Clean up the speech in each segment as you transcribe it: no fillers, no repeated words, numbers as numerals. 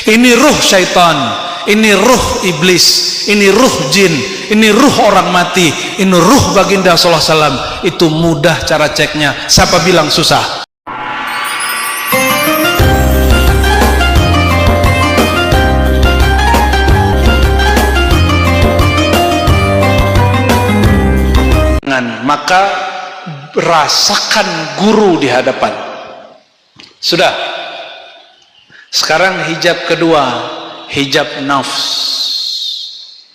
Ini ruh syaitan, ini ruh iblis, ini ruh jin, ini ruh orang mati, ini ruh baginda sallallahu alaihi wasallam. Itu mudah cara ceknya. Siapa bilang susah? Maka rasakan guru di hadapan. Sudah. Sekarang hijab kedua, hijab nafs,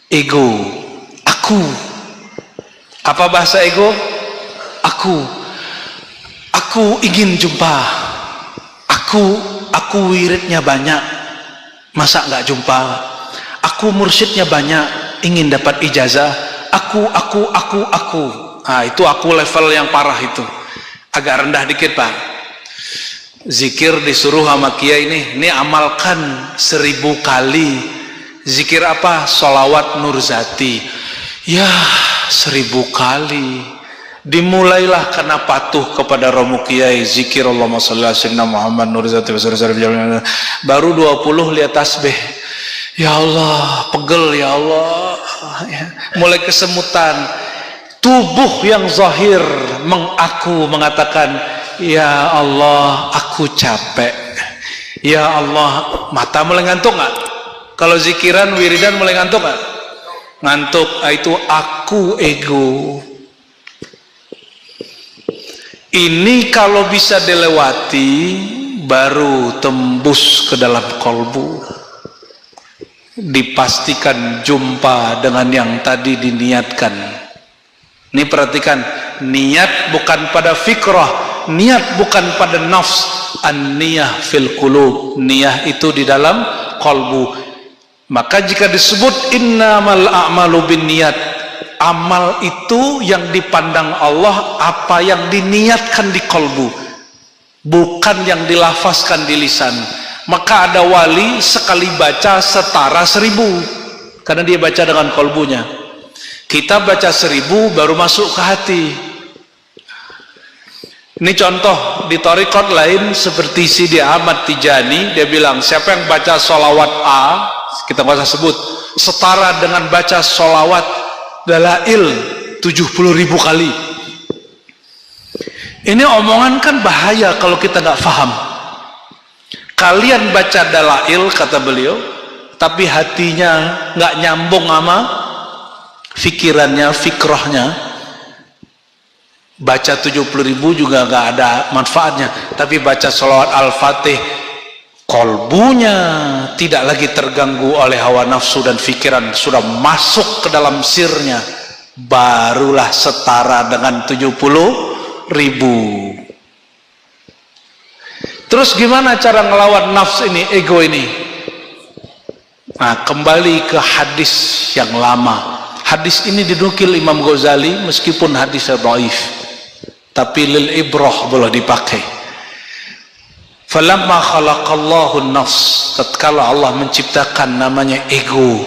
ego, aku. Apa bahasa ego? Aku ingin jumpa. Aku wiridnya banyak, masa nggak jumpa? Aku mursyidnya banyak, ingin dapat ijazah. Aku. Ah, itu aku level yang parah itu. Agak rendah dikit, Pak. Zikir disuruh sama kiai ini amalkan 1000 kali. Zikir apa? Sholawat Nurzati. Ya, 1000 kali. Dimulailah karena patuh kepada romo kiai. Zikir Allahumma sholli ala sayyidina Muhammad Nurzati. Baru 20 lihat tasbih. Ya Allah, pegel ya Allah. Mulai kesemutan. Tubuh yang zahir mengaku mengatakan, ya Allah, aku capek. Ya Allah, mata mulai ngantuk nggak? Kalau zikiran, wiridan mulai ngantuk nggak? Ngantuk. Itu aku ego. Ini kalau bisa dilewati, baru tembus ke dalam kolbu. Dipastikan jumpa dengan yang tadi diniatkan. Ini perhatikan, niat bukan pada fikrah, niat bukan pada nafs, an-niyah fil qulub, niyah itu di dalam kolbu. Maka jika disebut innamal a'malu binniyat, amal itu yang dipandang Allah apa yang diniatkan di kolbu, bukan yang dilafazkan di lisan. Maka ada wali sekali baca setara 1000 karena dia baca dengan kolbunya. Kita baca 1000 baru masuk ke hati. Ini contoh di thariqat lain seperti Sidi Ahmad Tijani, dia bilang siapa yang baca sholawat A, kita nggak usah sebut, setara dengan baca sholawat dalail 70.000 kali. Ini omongan kan bahaya kalau kita nggak paham. Kalian baca dalail kata beliau, tapi hatinya nggak nyambung sama fikirannya, fikrahnya. Baca 70.000 juga nggak ada manfaatnya. Tapi baca sholawat al-fatih, kolbunya tidak lagi terganggu oleh hawa nafsu dan fikiran, sudah masuk ke dalam sirnya, barulah setara dengan 70.000. Terus gimana cara ngelawan nafs ini, ego ini? Nah, kembali ke hadis yang lama. Hadis ini dinukil Imam Ghazali meskipun hadisnya dhaif, tapi lil ibrah boleh dipakai. Falamma khalaqallahu an-nafs, tatkala Allah menciptakan namanya ego,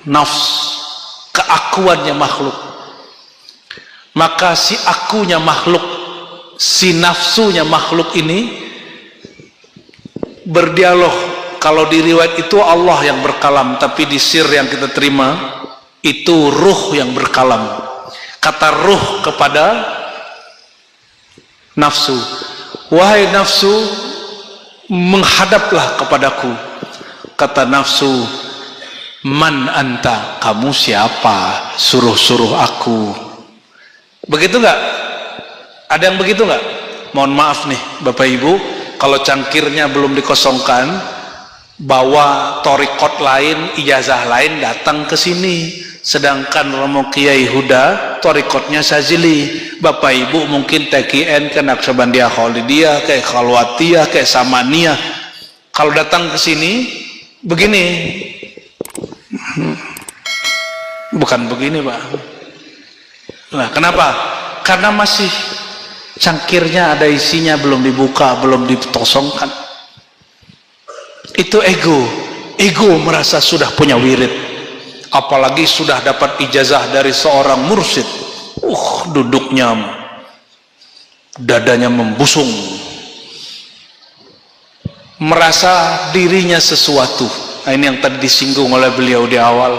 nafs, keakuannya makhluk, maka si akunya makhluk, si nafsunya makhluk ini berdialog. Kalau di riwayat itu Allah yang berkalam, tapi di sir yang kita terima itu ruh yang berkalam. Kata ruh kepada nafsu, wahai nafsu, menghadaplah kepadaku. Kata nafsu, man anta, kamu siapa, suruh-suruh aku. Begitu nggak? Ada yang begitu nggak? Mohon maaf nih Bapak Ibu, kalau cangkirnya belum dikosongkan, bawa thariqat lain, ijazah lain datang ke sini. Sedangkan Romo Kiai Huda thariqatnya Sazili. Bapak Ibu mungkin TKN ke Naqsabandiyah Khalidiyah, kayak Khalwatiyah, kayak Samaniyah. Kalau datang ke sini begini. Bukan begini, Pak. Nah, kenapa? Karena masih cangkirnya ada isinya, belum dibuka, belum ditosongkan. Itu ego. Ego merasa sudah punya wirid. Apalagi sudah dapat ijazah dari seorang mursyid. Duduknya, dadanya membusung. merasa dirinya sesuatu. Nah, ini yang tadi disinggung oleh beliau di awal.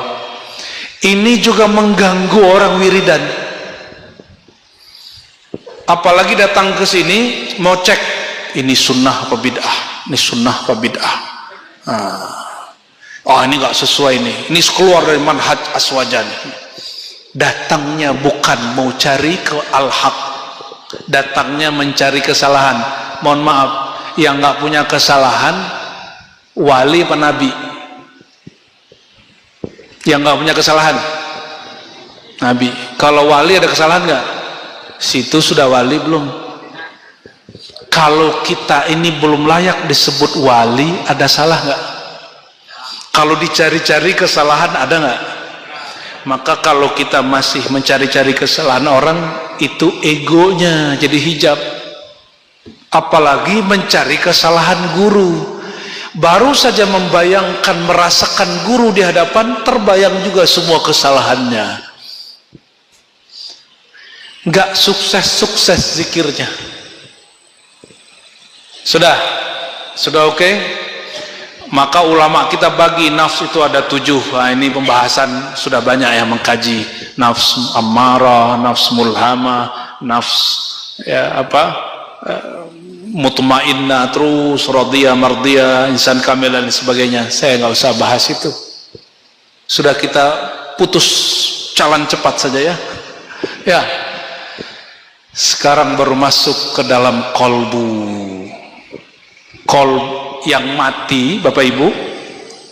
Ini juga mengganggu orang wiridan. Apalagi datang ke sini mau cek ini sunnah apa bid'ah, ini sunnah apa bid'ah. Oh ini nggak sesuai nih, ini keluar dari manhaj aswajan. Datangnya bukan mau cari ke al-haq, datangnya mencari kesalahan. Mohon maaf, yang nggak punya kesalahan wali apa nabi? Yang nggak punya kesalahan nabi. Kalau wali ada kesalahan nggak? Situ sudah wali belum? Kalau kita ini belum layak disebut wali, ada salah nggak? Kalau dicari-cari kesalahan ada nggak? Maka kalau kita masih mencari-cari kesalahan orang, itu egonya jadi hijab. Apalagi mencari kesalahan guru. Baru saja membayangkan, merasakan guru di hadapan, terbayang juga semua kesalahannya. Nggak sukses-sukses zikirnya. Sudah oke? Maka ulama kita bagi nafs itu ada 7. Nah, ini pembahasan sudah banyak yang mengkaji nafs ammarah, nafs mulhamah, nafs mutmainnah, terus radiyah, mardiyah, insan kamil dan sebagainya. Saya nggak usah bahas itu. Sudah kita putus jalan cepat saja ya. Ya. Sekarang baru masuk ke dalam kolbu. Yang mati, Bapak Ibu,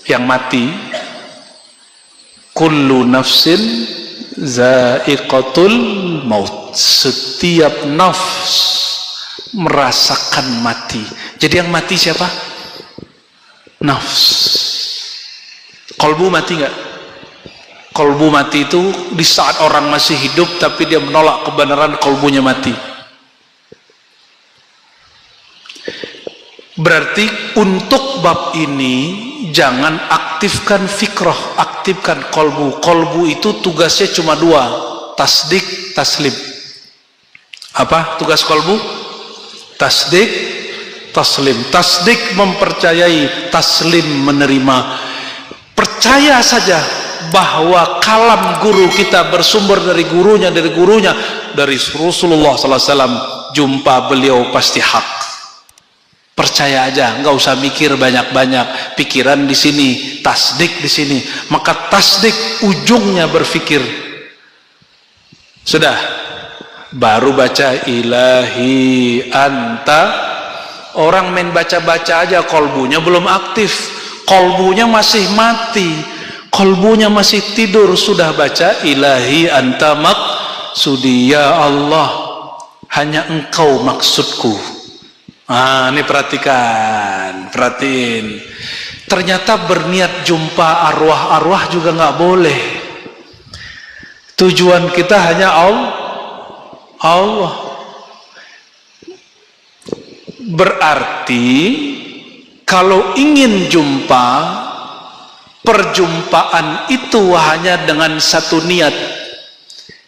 yang mati. Kullu nafsin za'iqatul maut. Setiap nafs merasakan mati. Jadi yang mati siapa? Nafs. Kolbu mati nggak? Kolbu mati itu di saat orang masih hidup tapi dia menolak kebenaran, kolbunya mati. Berarti untuk bab ini jangan aktifkan fikrah, aktifkan kolbu. Kolbu itu tugasnya cuma 2, tasdik, taslim. Apa tugas kolbu? Tasdik, taslim. Tasdik mempercayai, taslim menerima. Percaya saja bahwa kalam guru kita bersumber dari gurunya, dari Rasulullah SAW. Jumpa beliau pasti hak. Percaya aja, nggak usah mikir banyak-banyak. Pikiran di sini, tasdik di sini. Maka tasdik ujungnya berpikir. Sudah, baru baca ilahi anta. Orang main baca-baca aja, kolbunya belum aktif, kolbunya masih mati, kolbunya masih tidur. Sudah baca ilahi anta maksudi, ya Allah, hanya engkau maksudku. Ini perhatiin. Ternyata berniat jumpa arwah-arwah juga nggak boleh. Tujuan kita hanya Allah. Berarti kalau ingin jumpa, perjumpaan itu hanya dengan satu niat.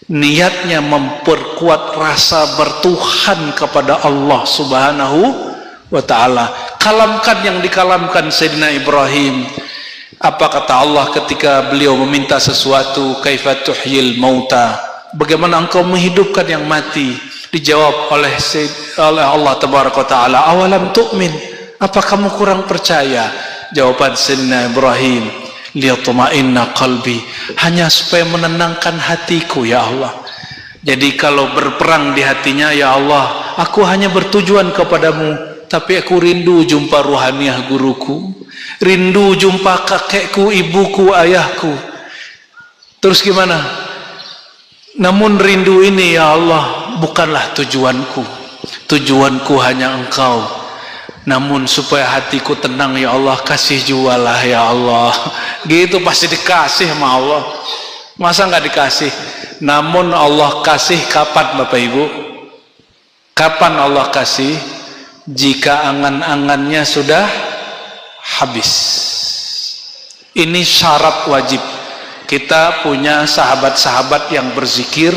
Niatnya memperkuat rasa bertuhan kepada Allah Subhanahu wa ta'ala. Kalamkan yang dikalamkan Sayyidina Ibrahim. Apa kata Allah ketika beliau meminta sesuatu? Kaifa tuhyil mauta, bagaimana engkau menghidupkan yang mati? Dijawab oleh Allah Tabaraka wa ta'ala, awalam tu'min, apa kamu kurang percaya? Jawaban Sayyidina Ibrahim, liyatma'inna qalbi, hanya supaya menenangkan hatiku ya Allah. Jadi kalau berperang di hatinya, ya Allah, aku hanya bertujuan kepadamu, tapi aku rindu jumpa ruhaniah guruku, rindu jumpa kakekku, ibuku, ayahku. Terus gimana? Namun rindu ini ya Allah bukanlah tujuanku, tujuanku hanya engkau. Namun supaya hatiku tenang ya Allah, kasih jualah ya Allah. Gitu pasti dikasih sama Allah. Masa nggak dikasih? Namun Allah kasih kapan Bapak Ibu? Kapan Allah kasih? Jika angan-angannya sudah habis. Ini syarat wajib. Kita punya sahabat-sahabat yang berzikir,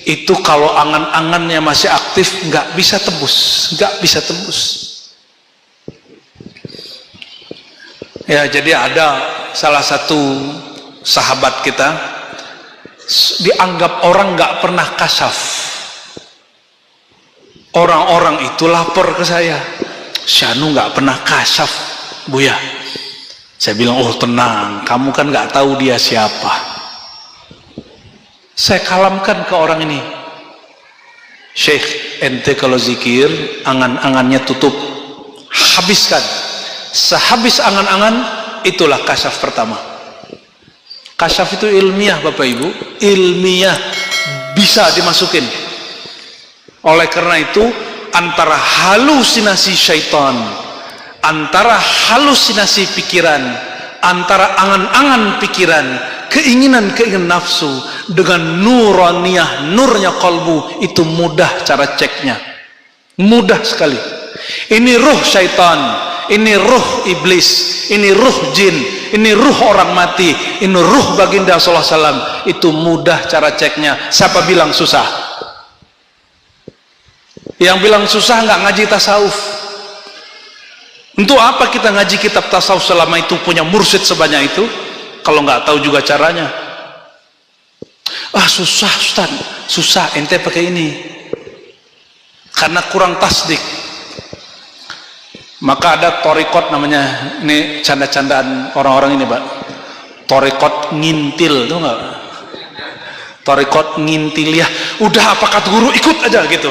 itu kalau angan-angannya masih aktif nggak bisa tembus, nggak bisa tembus. Ya, jadi ada salah satu sahabat kita dianggap orang nggak pernah kasyaf. Orang-orang itu lapor ke saya, Syanu nggak pernah kasyaf, Buya. Saya bilang, oh tenang, kamu kan nggak tahu dia siapa. Saya kalamkan ke orang ini, Syekh, ente kalau zikir angan-angannya tutup, habiskan. Sehabis angan-angan, itulah kasyaf pertama. Kasyaf itu ilmiah Bapak Ibu, ilmiah, bisa dimasukin. Oleh karena itu, antara halusinasi syaitan, antara halusinasi pikiran, antara angan-angan pikiran, keinginan-keinginan nafsu dengan nuraniyah, nurnya kalbu, itu mudah cara ceknya, mudah sekali. Ini ruh syaitan, ini ruh iblis, ini ruh jin, ini ruh orang mati, ini ruh baginda sallallahu alaihi wasallam. Itu mudah cara ceknya. Siapa bilang susah? Yang bilang susah nggak ngaji tasawuf. Untuk apa kita ngaji kitab tasawuf selama itu punya mursyid sebanyak itu kalau nggak tahu juga caranya? Ah susah Ustaz, susah, ente pakai ini karena kurang tasdik. Maka ada torikot namanya, ini canda-candaan orang-orang ini Pak, torikot ngintil, tuh nggak? Torikot ngintil ya, udah apa kata guru ikut aja gitu.